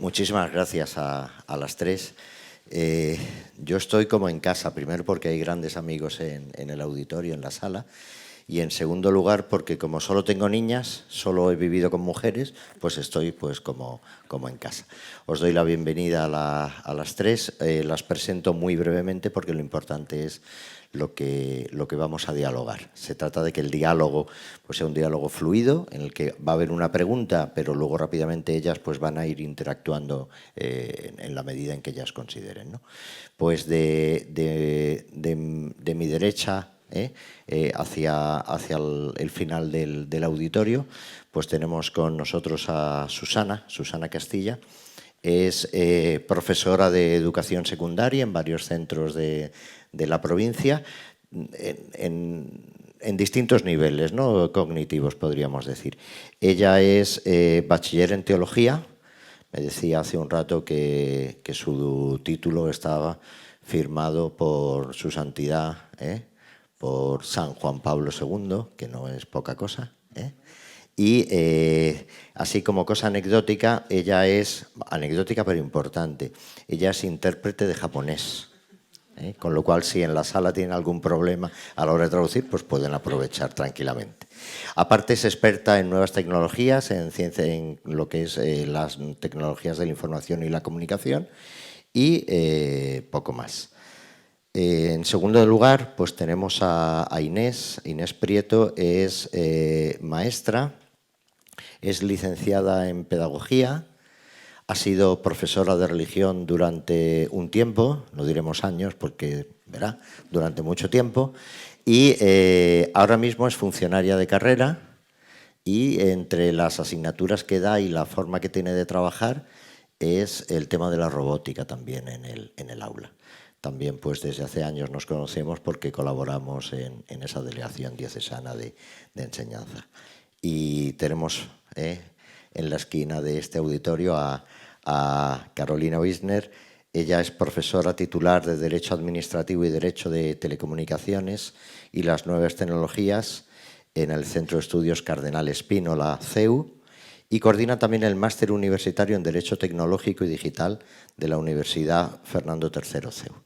Muchísimas gracias a las tres. Yo estoy como en casa, primero porque hay grandes amigos en el auditorio, en la sala, y en segundo lugar porque como solo tengo niñas, solo he vivido con mujeres, pues estoy pues como en casa. Os doy la bienvenida a las tres, las presento muy brevemente porque lo importante es lo que vamos a dialogar. Se trata de que el diálogo pues sea un diálogo fluido, en el que va a haber una pregunta, pero luego rápidamente ellas pues van a ir interactuando en la medida en que ellas consideren, ¿no? Pues de mi derecha hacia el final del auditorio, pues tenemos con nosotros a Susana Castilla. Es profesora de educación secundaria en varios centros de la provincia, en distintos niveles, ¿no?, cognitivos, podríamos decir. Ella es bachiller en teología. Me decía hace un rato que su título estaba firmado por su santidad, por San Juan Pablo II, que no es poca cosa. Y así como cosa anecdótica, ella es, anecdótica pero importante, ella es intérprete de japonés. Con lo cual, si en la sala tienen algún problema a la hora de traducir, pues pueden aprovechar tranquilamente. Aparte, es experta en nuevas tecnologías, en ciencia, en lo que es las tecnologías de la información y la comunicación, y poco más. En segundo lugar, pues tenemos a Inés. Inés Prieto es maestra, es licenciada en pedagogía, ha sido profesora de religión durante un tiempo, no diremos años porque, verá, durante mucho tiempo, y ahora mismo es funcionaria de carrera, y entre las asignaturas que da y la forma que tiene de trabajar es el tema de la robótica también en el aula. También pues desde hace años nos conocemos porque colaboramos en esa delegación diocesana de enseñanza. Y tenemos en la esquina de este auditorio a Carolina Wisner. Ella es profesora titular de Derecho Administrativo y Derecho de Telecomunicaciones y las Nuevas Tecnologías en el Centro de Estudios Cardenal Espínola, CEU, y coordina también el Máster Universitario en Derecho Tecnológico y Digital de la Universidad Fernando III, CEU.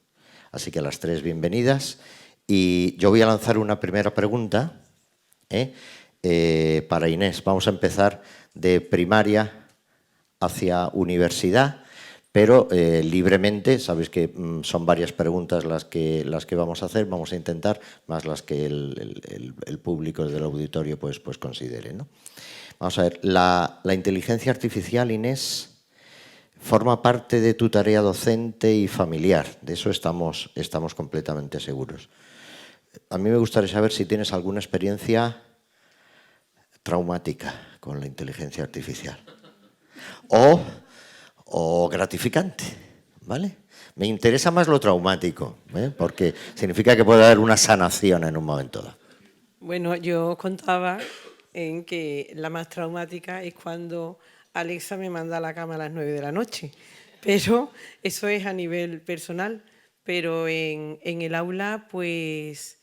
Así que a las tres, bienvenidas. Y yo voy a lanzar una primera pregunta para Inés. Vamos a empezar de primaria hacia universidad, pero libremente. Sabéis que son varias preguntas las que vamos a hacer, vamos a intentar, más las que el público del auditorio pues considere, ¿no? Vamos a ver, la inteligencia artificial, Inés, forma parte de tu tarea docente y familiar, de eso estamos completamente seguros. A mí me gustaría saber si tienes alguna experiencia traumática con la inteligencia artificial o gratificante, ¿vale? Me interesa más lo traumático, porque significa que puede haber una sanación en un momento dado. Bueno, yo os contaba en que la más traumática es cuando Alexa me manda a la cama a las 9 de la noche, pero eso es a nivel personal. Pero en el aula, pues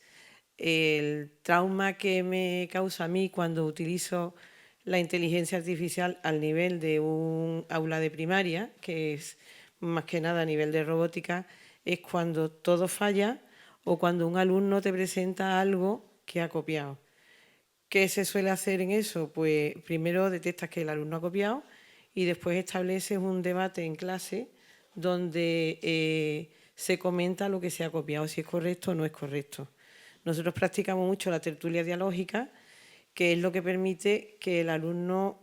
el trauma que me causa a mí cuando utilizo la inteligencia artificial al nivel de un aula de primaria, que es más que nada a nivel de robótica, es cuando todo falla o cuando un alumno te presenta algo que ha copiado. ¿Qué se suele hacer en eso? Pues primero detectas que el alumno ha copiado y después estableces un debate en clase donde se comenta lo que se ha copiado, si es correcto o no es correcto. Nosotros practicamos mucho la tertulia dialógica, que es lo que permite que el alumno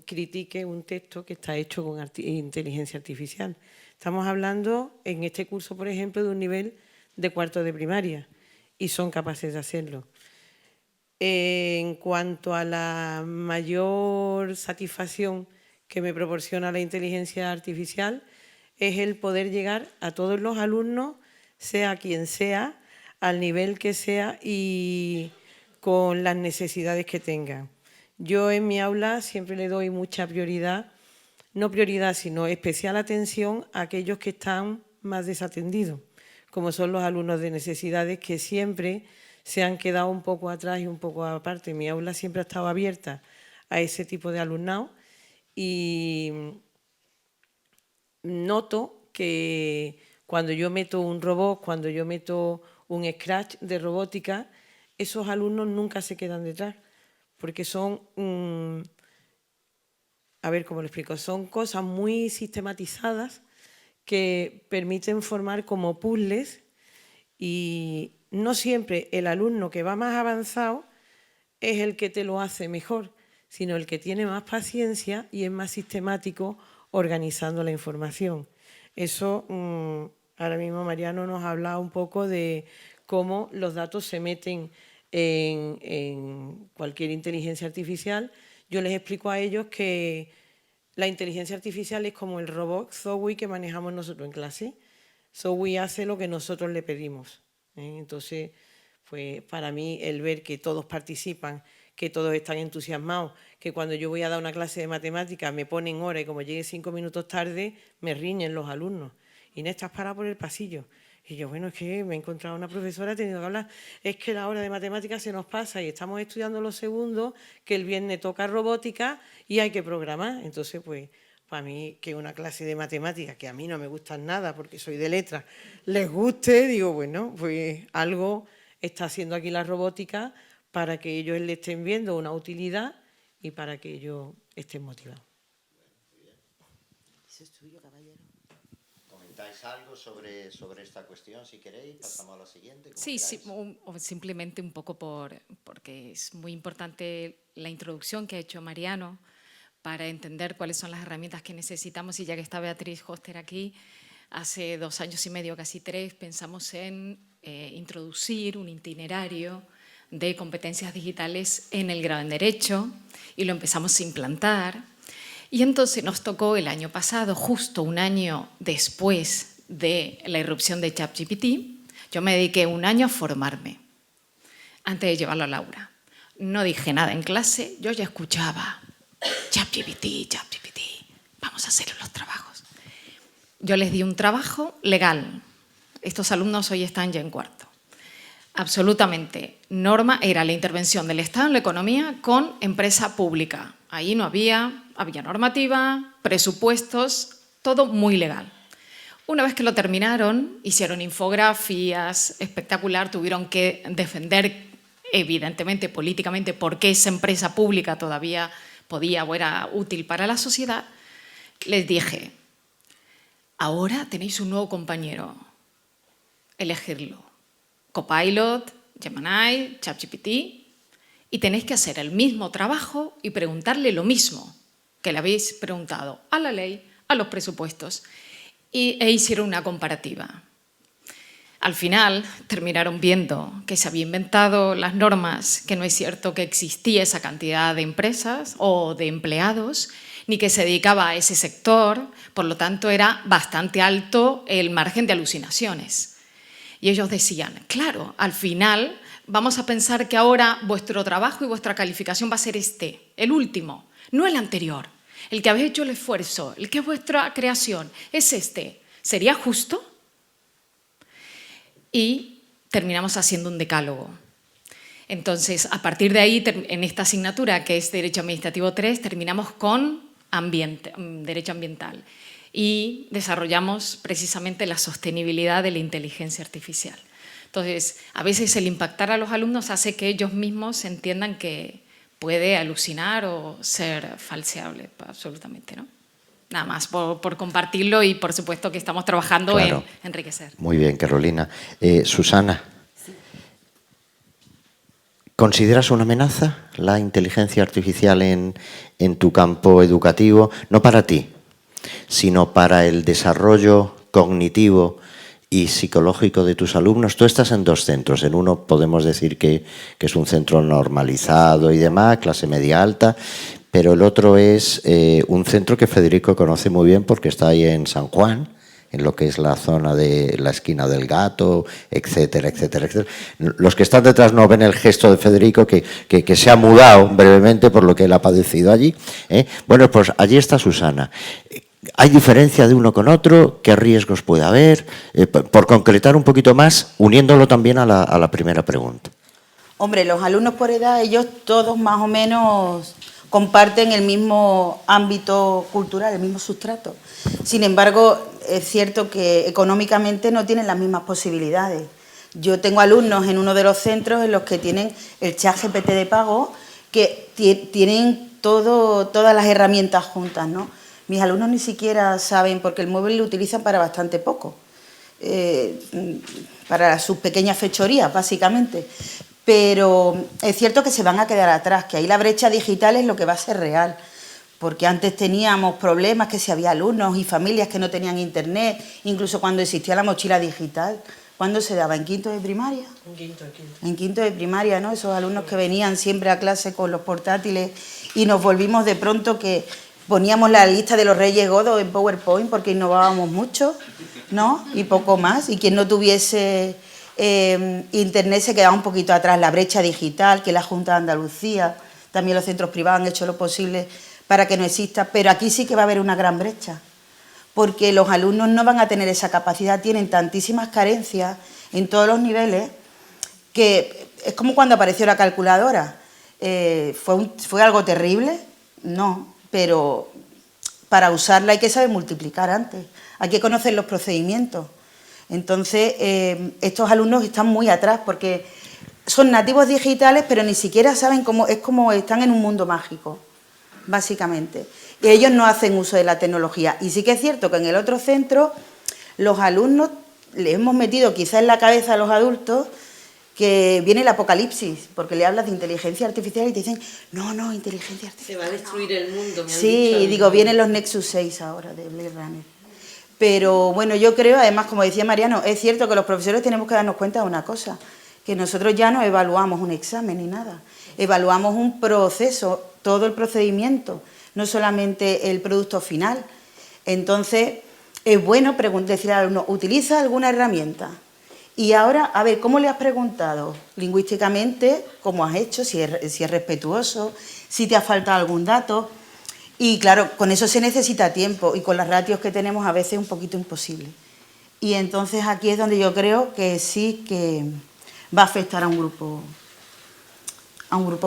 critique un texto que está hecho con inteligencia artificial. Estamos hablando, en este curso, por ejemplo, de un nivel de cuarto de primaria, y son capaces de hacerlo. En cuanto a la mayor satisfacción que me proporciona la inteligencia artificial, es el poder llegar a todos los alumnos, sea quien sea, al nivel que sea y con las necesidades que tengan. Yo en mi aula siempre le doy mucha prioridad, no prioridad, sino especial atención a aquellos que están más desatendidos, como son los alumnos de necesidades, que siempre se han quedado un poco atrás y un poco aparte. Mi aula siempre ha estado abierta a ese tipo de alumnado y noto que cuando yo meto un robot, cuando yo meto un Scratch de robótica, esos alumnos nunca se quedan detrás, porque son, a ver cómo lo explico, son cosas muy sistematizadas que permiten formar como puzzles, y no siempre el alumno que va más avanzado es el que te lo hace mejor, sino el que tiene más paciencia y es más sistemático organizando la información. Eso, ahora mismo Mariano nos ha hablado un poco de cómo los datos se meten en cualquier inteligencia artificial. Yo les explico a ellos que la inteligencia artificial es como el robot Zoe que manejamos nosotros en clase. Zoe hace lo que nosotros le pedimos, ¿eh? Entonces, pues para mí el ver que todos participan, que todos están entusiasmados, que cuando yo voy a dar una clase de matemáticas me ponen hora y como llegue 5 minutos tarde me riñen los alumnos. Inés, estás parada por el pasillo. Y yo, bueno, es que me he encontrado una profesora, he tenido que hablar, es que la hora de matemáticas se nos pasa y estamos estudiando los segundos, que el viernes toca robótica y hay que programar. Entonces, pues, para mí, que una clase de matemáticas, que a mí no me gustan nada porque soy de letras, les guste, digo, bueno, pues algo está haciendo aquí la robótica para que ellos le estén viendo una utilidad y para que ellos estén motivados. Eso es tuyo, caballero. ¿Comentáis algo sobre esta cuestión, si queréis? Pasamos a la siguiente. Sí, simplemente un poco porque es muy importante la introducción que ha hecho Mariano para entender cuáles son las herramientas que necesitamos, y ya que está Beatriz Hoster aquí, hace 2 años y medio, casi 3, pensamos en introducir un itinerario de competencias digitales en el grado en Derecho y lo empezamos a implantar. Y entonces nos tocó el año pasado, justo un año después de la irrupción de ChatGPT, yo me dediqué 1 año a formarme antes de llevarlo a Laura. No dije nada en clase, yo ya escuchaba ChatGPT, vamos a hacer los trabajos. Yo les di un trabajo legal. Estos alumnos hoy están ya en 4º. Absolutamente. Norma era la intervención del Estado en la economía con empresa pública. Ahí no había normativa, presupuestos, todo muy legal. Una vez que lo terminaron, hicieron infografías, espectacular, tuvieron que defender, evidentemente, políticamente, por qué esa empresa pública todavía podía o era útil para la sociedad. Les dije, ahora tenéis un nuevo compañero, elegirlo. Copilot, Gemini, ChatGPT, y tenéis que hacer el mismo trabajo y preguntarle lo mismo que le habéis preguntado a la ley, a los presupuestos, e hicieron una comparativa. Al final terminaron viendo que se había inventado las normas, que no es cierto que existía esa cantidad de empresas o de empleados, ni que se dedicaba a ese sector, por lo tanto era bastante alto el margen de alucinaciones. Y ellos decían, claro, al final vamos a pensar que ahora vuestro trabajo y vuestra calificación va a ser el último, no el anterior. El que habéis hecho el esfuerzo, el que es vuestra creación, es este. ¿Sería justo? Y terminamos haciendo un decálogo. Entonces, a partir de ahí, en esta asignatura, que es Derecho Administrativo 3, terminamos con Derecho Ambiental. Y desarrollamos precisamente la sostenibilidad de la inteligencia artificial. Entonces, a veces el impactar a los alumnos hace que ellos mismos entiendan que puede alucinar o ser falseable, absolutamente, ¿no? Nada más, por compartirlo, y por supuesto que estamos trabajando claro, en enriquecer. Muy bien, Carolina. Susana, sí. ¿Consideras una amenaza la inteligencia artificial en tu campo educativo? No para ti, sino para el desarrollo cognitivo y psicológico de tus alumnos. Tú estás en 2 centros. En uno podemos decir que es un centro normalizado y demás, clase media alta, pero el otro es un centro que Federico conoce muy bien porque está ahí en San Juan, en lo que es la zona de la esquina del Gato, etcétera, etcétera, etcétera. Los que están detrás no ven el gesto de Federico, que se ha mudado brevemente por lo que él ha padecido allí. Bueno, pues allí está Susana. ¿Hay diferencia de uno con otro? ¿Qué riesgos puede haber? Por concretar un poquito más, uniéndolo también a la primera pregunta. Hombre, los alumnos por edad, ellos todos más o menos comparten el mismo ámbito cultural, el mismo sustrato. Sin embargo, es cierto que económicamente no tienen las mismas posibilidades. Yo tengo alumnos en uno de los centros en los que tienen el ChatGPT de pago, que tienen todas las herramientas juntas, ¿no? Mis alumnos ni siquiera saben, porque el móvil lo utilizan para bastante poco, para sus pequeñas fechorías, básicamente. Pero es cierto que se van a quedar atrás, que ahí la brecha digital es lo que va a ser real, porque antes teníamos problemas, que si había alumnos y familias que no tenían internet, incluso cuando existía la mochila digital. ¿Cuándo se daba? ¿En quinto de primaria? En quinto de primaria, ¿no? Esos alumnos que venían siempre a clase con los portátiles y nos volvimos de pronto que poníamos la lista de los Reyes Godos en PowerPoint porque innovábamos mucho, ¿no? Y poco más. Y quien no tuviese internet se quedaba un poquito atrás. La brecha digital, que la Junta de Andalucía, también los centros privados han hecho lo posible para que no exista. Pero aquí sí que va a haber una gran brecha, porque los alumnos no van a tener esa capacidad, tienen tantísimas carencias en todos los niveles, que es como cuando apareció la calculadora. ¿Fue algo terrible? No, pero para usarla hay que saber multiplicar antes, hay que conocer los procedimientos. Entonces, estos alumnos están muy atrás porque son nativos digitales, pero ni siquiera saben cómo, es como están en un mundo mágico, básicamente. Y ellos no hacen uso de la tecnología. Y sí que es cierto que en el otro centro los alumnos les hemos metido quizás en la cabeza a los adultos que viene el apocalipsis, porque le hablas de inteligencia artificial y te dicen, no, inteligencia artificial. Se va a destruir el mundo, me han Sí, dicho. y digo, vienen los Nexus 6 ahora de Blade Runner. Pero bueno, yo creo, además, como decía Mariano, es cierto que los profesores tenemos que darnos cuenta de una cosa, que nosotros ya no evaluamos un examen ni nada, evaluamos un proceso, todo el procedimiento, no solamente el producto final. Entonces, es bueno decirle al alumno, ¿utiliza alguna herramienta? Y ahora, a ver, ¿cómo le has preguntado lingüísticamente? ¿Cómo has hecho? Si es respetuoso, si te ha faltado algún dato. Y claro, con eso se necesita tiempo y con las ratios que tenemos a veces es un poquito imposible. Y entonces aquí es donde yo creo que sí que va a afectar a un grupo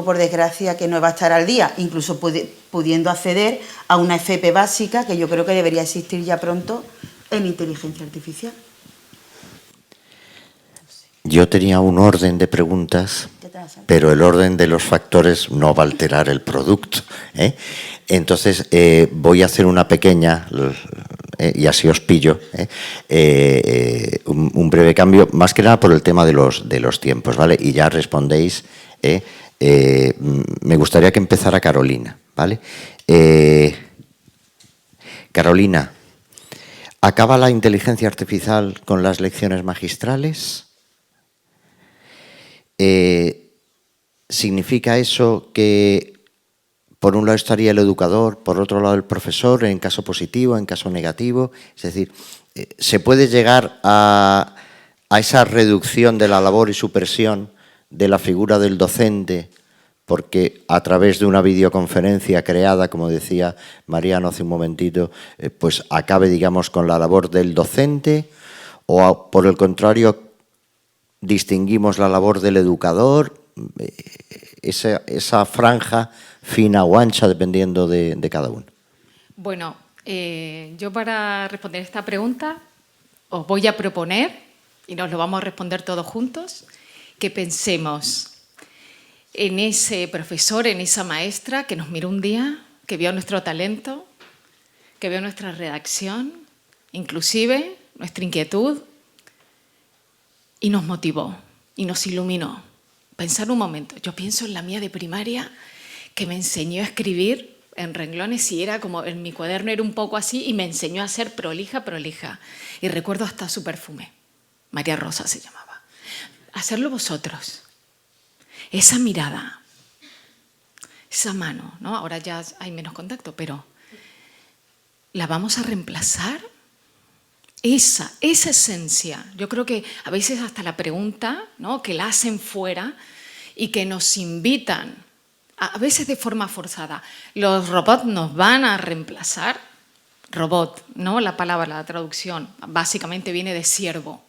por desgracia que no va a estar al día, incluso pudiendo acceder a una FP básica que yo creo que debería existir ya pronto en inteligencia artificial. Yo tenía un orden de preguntas, pero el orden de los factores no va a alterar el producto, ¿eh? Entonces, voy a hacer una pequeña, y así os pillo, un breve cambio, más que nada por el tema de los tiempos, ¿vale? Y ya respondéis. Me gustaría que empezara Carolina, ¿vale? Carolina, ¿acaba la inteligencia artificial con las lecciones magistrales? ¿Significa eso que por un lado estaría el educador, por otro lado el profesor, en caso positivo, en caso negativo? Es decir, ¿se puede llegar a esa reducción de la labor y supresión de la figura del docente, porque a través de una videoconferencia creada, como decía Mariano hace un momentito, pues acabe, digamos, con la labor del docente? ¿O por el contrario, distinguimos la labor del educador, esa franja fina o ancha, dependiendo de cada uno? Bueno, yo para responder esta pregunta os voy a proponer, y nos lo vamos a responder todos juntos, que pensemos en ese profesor, en esa maestra que nos miró un día, que vio nuestro talento, que vio nuestra redacción, inclusive nuestra inquietud, y nos motivó y nos iluminó. Pensar un momento, yo pienso en la mía de primaria, que me enseñó a escribir en renglones y era como, en mi cuaderno era un poco así y me enseñó a ser prolija. Y recuerdo hasta su perfume, María Rosa se llamaba. Hacerlo vosotros, esa mirada, esa mano, ¿no? Ahora ya hay menos contacto, pero ¿la vamos a reemplazar? Esa esencia, yo creo que a veces hasta la pregunta, ¿no?, que la hacen fuera y que nos invitan, a veces de forma forzada, ¿los robots nos van a reemplazar? Robot, ¿no? La palabra, la traducción, básicamente viene de siervo.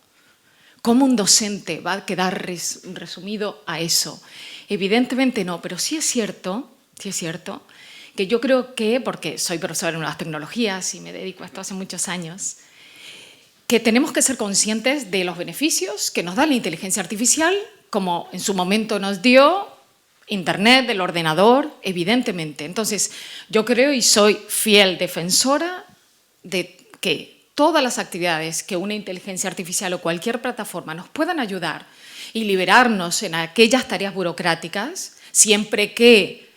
¿Cómo un docente va a quedar resumido a eso? Evidentemente no, pero sí es cierto sí es cierto, que yo creo que, porque soy profesora en nuevas tecnologías y me dedico a esto hace muchos años, que tenemos que ser conscientes de los beneficios que nos da la inteligencia artificial, como en su momento nos dio Internet, el ordenador, evidentemente. Entonces, yo creo y soy fiel defensora de que todas las actividades que una inteligencia artificial o cualquier plataforma nos puedan ayudar y liberarnos en aquellas tareas burocráticas, siempre que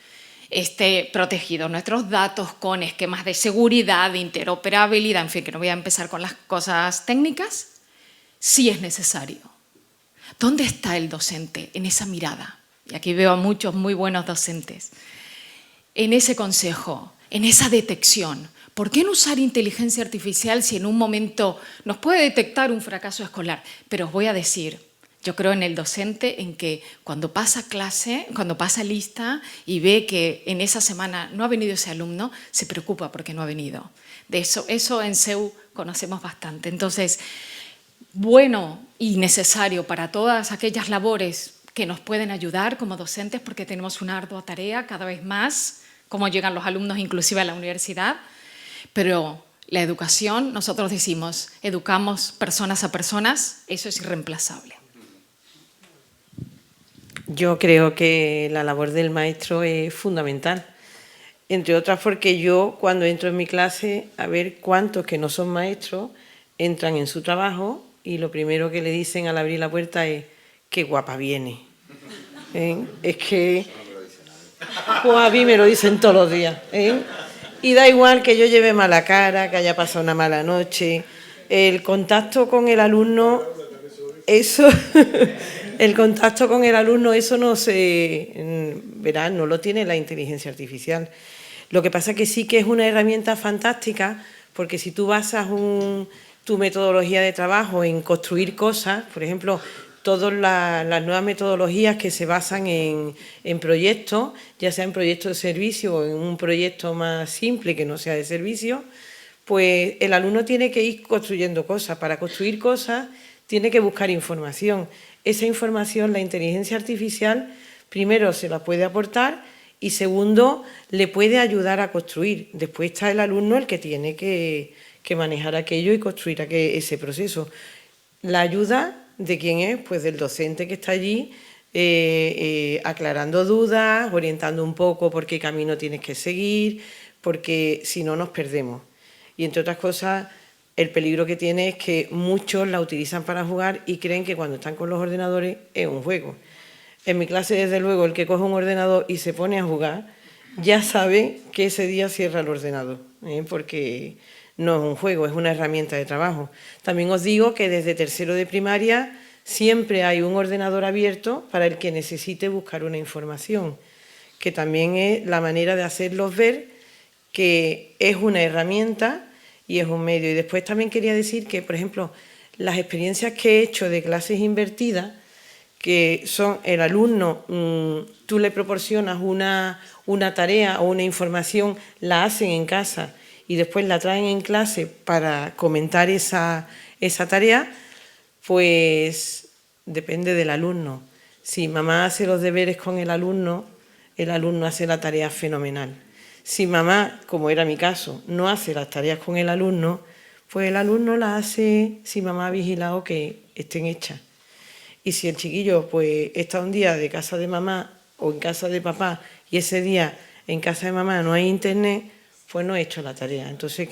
esté protegidos nuestros datos con esquemas de seguridad, de interoperabilidad, en fin, que no voy a empezar con las cosas técnicas, sí es necesario. ¿Dónde está el docente en esa mirada? Y aquí veo a muchos muy buenos docentes. En ese consejo, en esa detección. ¿Por qué no usar inteligencia artificial si en un momento nos puede detectar un fracaso escolar? Pero os voy a decir, yo creo en el docente, en que cuando pasa clase, cuando pasa lista y ve que en esa semana no ha venido ese alumno, se preocupa porque no ha venido. De eso en CEU conocemos bastante. Entonces, bueno y necesario para todas aquellas labores que nos pueden ayudar como docentes, porque tenemos una ardua tarea cada vez más, cómo llegan los alumnos inclusive a la universidad, pero la educación, nosotros decimos, educamos personas a personas, eso es irreemplazable. Yo creo que la labor del maestro es fundamental, entre otras porque yo cuando entro en mi clase, a ver cuántos que no son maestros entran en su trabajo y lo primero que le dicen al abrir la puerta es qué guapa viene. Es que pues a mí me lo dicen todos los días. Y da igual que yo lleve mala cara, que haya pasado una mala noche, el contacto con el alumno, eso... El contacto con el alumno, eso no se, verán, no lo tiene la inteligencia artificial. Lo que pasa es que sí que es una herramienta fantástica, porque si tú basas tu metodología de trabajo en construir cosas, por ejemplo, todas las nuevas metodologías que se basan en proyectos, ya sea en proyectos de servicio o en un proyecto más simple que no sea de servicio, pues el alumno tiene que ir construyendo cosas. Para construir cosas tiene que buscar información. Esa información la inteligencia artificial primero se la puede aportar y segundo le puede ayudar a construir. Después está el alumno el que tiene que manejar aquello y construir ese proceso. La ayuda ¿de quién es? Pues del docente que está allí aclarando dudas, orientando un poco por qué camino tienes que seguir, porque si no nos perdemos. Y entre otras cosas, el peligro que tiene es que muchos la utilizan para jugar y creen que cuando están con los ordenadores es un juego. En mi clase, desde luego, el que coge un ordenador y se pone a jugar, ya sabe que ese día cierra el ordenador, porque no es un juego, es una herramienta de trabajo. También os digo que desde tercero de primaria siempre hay un ordenador abierto para el que necesite buscar una información, que también es la manera de hacerlos ver que es una herramienta y es un medio. Y después también quería decir que, por ejemplo, las experiencias que he hecho de clases invertidas, que son el alumno, tú le proporcionas una tarea o una información, la hacen en casa y después la traen en clase para comentar esa tarea, pues depende del alumno. Si mamá hace los deberes con el alumno hace la tarea fenomenal. Si mamá, como era mi caso, no hace las tareas con el alumno, pues el alumno las hace si mamá ha vigilado que estén hechas. Y si el chiquillo pues está un día de casa de mamá o en casa de papá y ese día en casa de mamá no hay internet, pues no he hecho la tarea. Entonces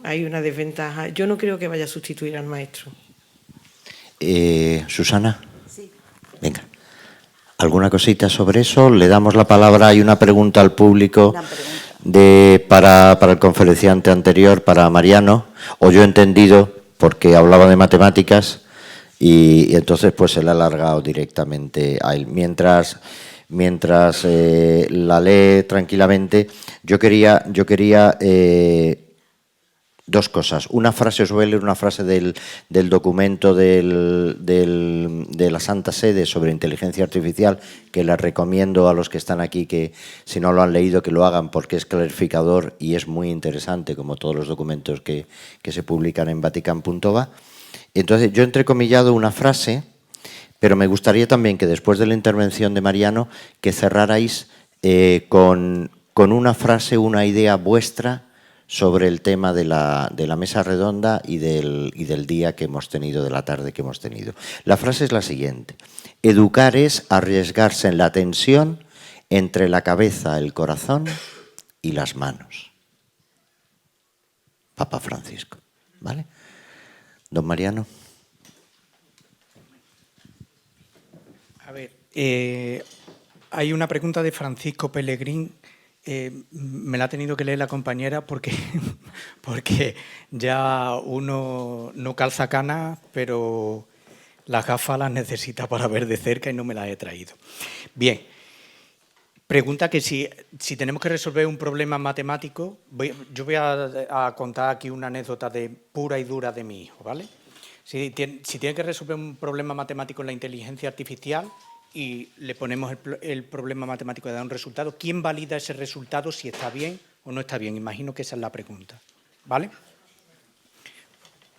hay una desventaja. Yo no creo que vaya a sustituir al maestro. Susana. Sí. Venga. ¿Alguna cosita sobre eso? Le damos la palabra. Hay una pregunta al público para el conferenciante anterior, para Mariano, o yo he entendido, porque hablaba de matemáticas, y entonces pues se le ha alargado directamente a él. Mientras la lee tranquilamente, yo quería dos cosas. Una frase, os voy a leer una frase del documento de la Santa Sede sobre inteligencia artificial, que les recomiendo a los que están aquí que, si no lo han leído, que lo hagan, porque es clarificador y es muy interesante, como todos los documentos que se publican en Vatican.va. Entonces, yo he entrecomillado una frase, pero me gustaría también que después de la intervención de Mariano, que cerrarais con una frase, una idea vuestra sobre el tema de la mesa redonda y del día que hemos tenido, de la tarde que hemos tenido. La frase es la siguiente: educar es arriesgarse en la tensión entre la cabeza, el corazón y las manos. Papa Francisco, ¿vale? Don Mariano. A ver, hay una pregunta de Francisco Pellegrín. Me la ha tenido que leer la compañera porque ya uno no calza canas, pero las gafas las necesita para ver de cerca y no me las he traído. Bien, pregunta que si tenemos que resolver un problema matemático, yo voy a contar aquí una anécdota pura y dura de mi hijo, ¿vale? Si tiene que resolver un problema matemático en la inteligencia artificial y le ponemos el problema matemático de dar un resultado, ¿quién valida ese resultado si está bien o no está bien? Imagino que esa es la pregunta, ¿vale?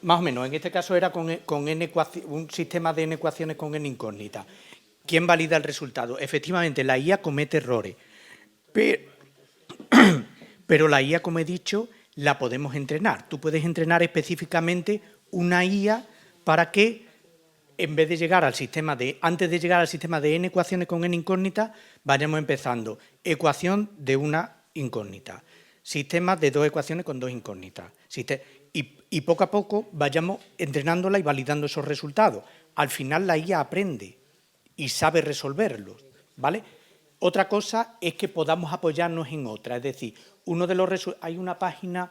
Más o menos, en este caso era con un sistema de n ecuaciones con n incógnita. ¿Quién valida el resultado? Efectivamente, la IA comete errores, pero la IA, como he dicho, la podemos entrenar. Tú puedes entrenar específicamente una IA para que, en vez de llegar al sistema antes de llegar al sistema de n ecuaciones con n incógnita, vayamos empezando ecuación de una incógnita, sistema de dos ecuaciones con dos incógnitas, y poco a poco vayamos entrenándola y validando esos resultados. Al final la IA aprende y sabe resolverlos, ¿vale? Otra cosa es que podamos apoyarnos en otra, es decir, hay una página,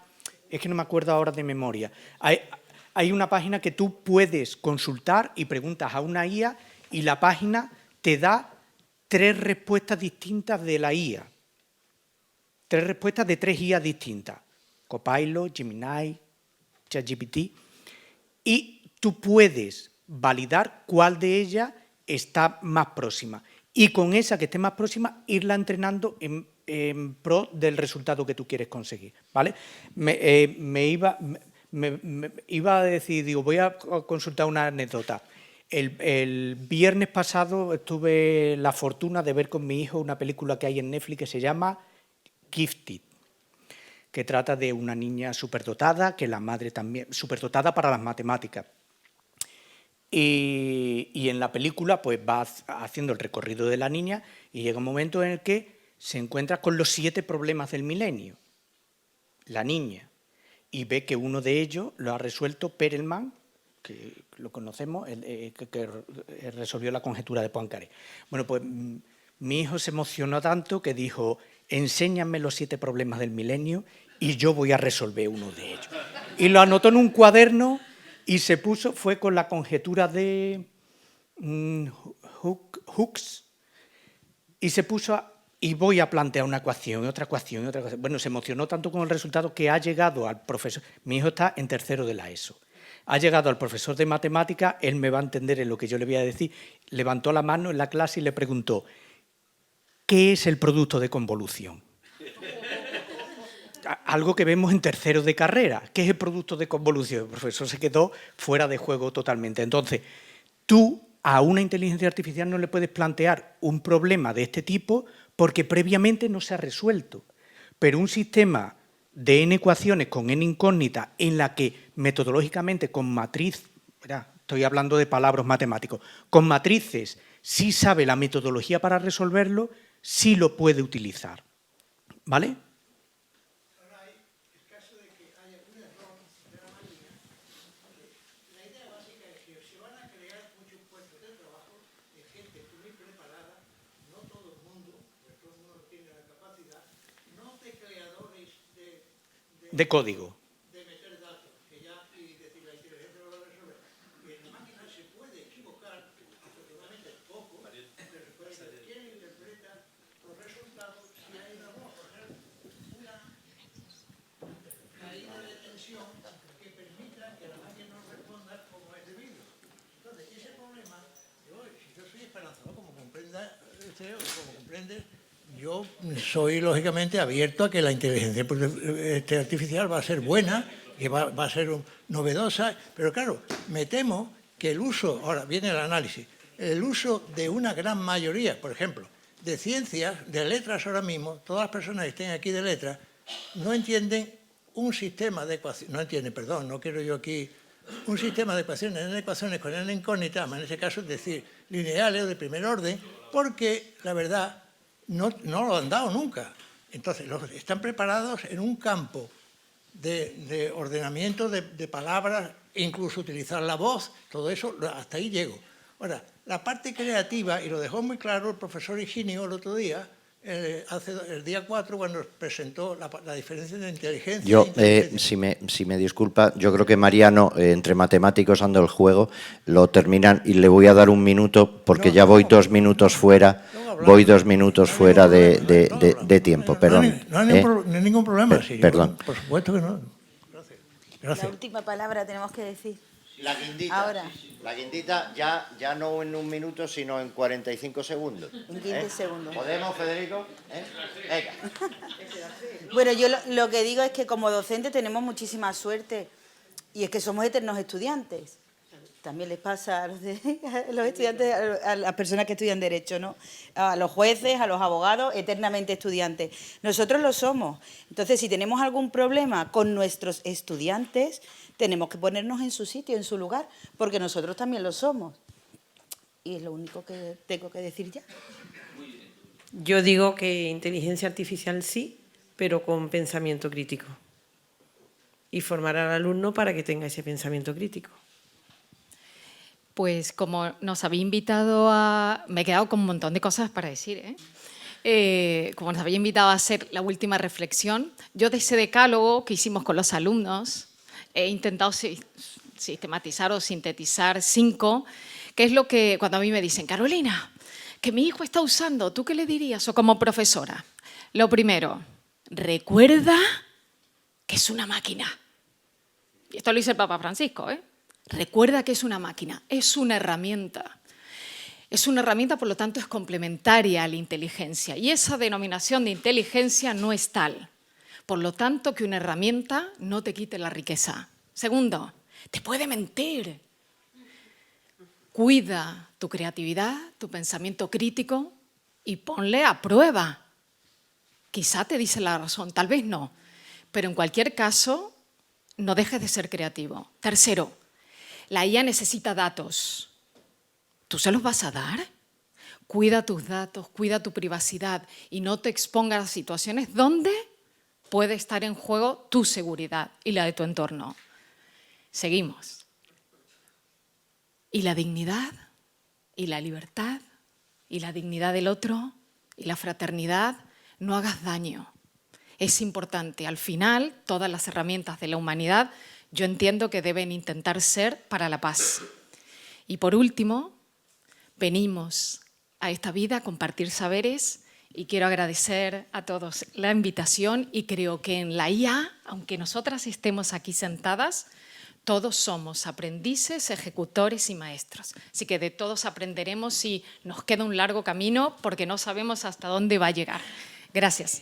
es que no me acuerdo ahora de memoria, hay una página que tú puedes consultar y preguntas a una IA y la página te da 3 respuestas distintas de la IA. 3 respuestas de 3 IA distintas. Copilot, Gemini, ChatGPT. Y tú puedes validar cuál de ellas está más próxima. Y con esa que esté más próxima, irla entrenando en pro del resultado que tú quieres conseguir, ¿vale? Iba a decir, digo, voy a consultar una anécdota. El viernes pasado tuve la fortuna de ver con mi hijo una película que hay en Netflix que se llama Gifted, que trata de una niña superdotada, que la madre también, superdotada para las matemáticas. Y en la película pues va haciendo el recorrido de la niña y llega un momento en el que se encuentra con los 7 problemas del milenio, la niña, y ve que uno de ellos lo ha resuelto Perelman, que lo conocemos, que resolvió la conjetura de Poincaré. Bueno, pues mi hijo se emocionó tanto que dijo, enséñame los 7 problemas del milenio y yo voy a resolver uno de ellos. Y lo anotó en un cuaderno y fue con la conjetura de Hooks, y se puso y voy a plantear una ecuación, otra ecuación, otra ecuación. Bueno, se emocionó tanto con el resultado que ha llegado al profesor. Mi hijo está en tercero de la ESO. Ha llegado al profesor de matemática, él me va a entender en lo que yo le voy a decir. Levantó la mano en la clase y le preguntó, ¿qué es el producto de convolución? Algo que vemos en tercero de carrera. ¿Qué es el producto de convolución? El profesor se quedó fuera de juego totalmente. Entonces, tú a una inteligencia artificial no le puedes plantear un problema de este tipo porque previamente no se ha resuelto. Pero un sistema de n ecuaciones con n incógnita en la que metodológicamente con matriz, estoy hablando de palabras matemáticos, con matrices sí sabe la metodología para resolverlo, sí lo puede utilizar. ¿Vale? De código. De meter datos, que ya y decir la inteligencia lo va a resolver. Y en la máquina se puede equivocar, afortunadamente poco, pero se puede saber quién interpreta los resultados si hay una caída de tensión que permita que la máquina no responda como es debido. Entonces, ese problema, si yo soy esperanzador, como comprenda usted o como comprende, yo soy, lógicamente, abierto a que la inteligencia artificial va a ser buena, que va a ser novedosa, pero claro, me temo que el uso, ahora viene el análisis, el uso de una gran mayoría, por ejemplo, de ciencias, de letras ahora mismo, todas las personas que estén aquí de letras, no entienden un sistema de ecuaciones, no entienden, perdón, no quiero yo aquí, un sistema de ecuaciones con n incógnita, en ese caso es decir, lineales o de primer orden, porque la verdad no lo han dado nunca. Entonces, están preparados en un campo de ordenamiento de palabras, incluso utilizar la voz, todo eso, hasta ahí llego. Ahora, la parte creativa, y lo dejó muy claro el profesor Higinio el otro día, el día 4, cuando presentó la diferencia de inteligencia. Yo, si me disculpa, yo creo que Mariano, entre matemáticos ando el juego, lo terminan y le voy a dar un minuto porque ya voy 2 minutos fuera. Voy 2 minutos fuera de tiempo, perdón. No hay ningún problema, sí. Perdón. Por supuesto que no. Gracias. La última palabra tenemos que decir. La guindita. Ahora. La guindita ya no en 1 minuto, sino en 45 segundos. En 15 segundos. ¿Podemos, Federico? Venga. Bueno, yo lo que digo es que como docentes tenemos muchísima suerte y es que somos eternos estudiantes. También les pasa a los estudiantes, a las personas que estudian Derecho, ¿no? A los jueces, a los abogados, eternamente estudiantes. Nosotros lo somos. Entonces, si tenemos algún problema con nuestros estudiantes, tenemos que ponernos en su sitio, en su lugar, porque nosotros también lo somos. Y es lo único que tengo que decir ya. Yo digo que inteligencia artificial sí, pero con pensamiento crítico. Y formar al alumno para que tenga ese pensamiento crítico. Pues como nos había invitado a... Me he quedado con un montón de cosas para decir, como nos había invitado a hacer la última reflexión, yo de ese decálogo que hicimos con los alumnos he intentado sistematizar o sintetizar 5, que es lo que cuando a mí me dicen, Carolina, que mi hijo está usando, ¿tú qué le dirías? O como profesora. Lo primero, recuerda que es una máquina. Y esto lo dice el Papa Francisco, Recuerda que es una máquina, es una herramienta. Es una herramienta, por lo tanto, es complementaria a la inteligencia. Y esa denominación de inteligencia no es tal. Por lo tanto, que una herramienta no te quite la riqueza. Segundo, te puede mentir. Cuida tu creatividad, tu pensamiento crítico y ponle a prueba. Quizá te dice la razón, tal vez no. Pero en cualquier caso, no dejes de ser creativo. Tercero, la IA necesita datos. ¿Tú se los vas a dar? Cuida tus datos, cuida tu privacidad y no te expongas a situaciones donde puede estar en juego tu seguridad y la de tu entorno. Seguimos. ¿Y la dignidad? ¿Y la libertad? ¿Y la dignidad del otro? ¿Y la fraternidad? No hagas daño. Es importante. Al final, todas las herramientas de la humanidad yo entiendo que deben intentar ser para la paz. Y por último, venimos a esta vida a compartir saberes y quiero agradecer a todos la invitación y creo que en la IA, aunque nosotras estemos aquí sentadas, todos somos aprendices, ejecutores y maestros. Así que de todos aprenderemos y nos queda un largo camino porque no sabemos hasta dónde va a llegar. Gracias.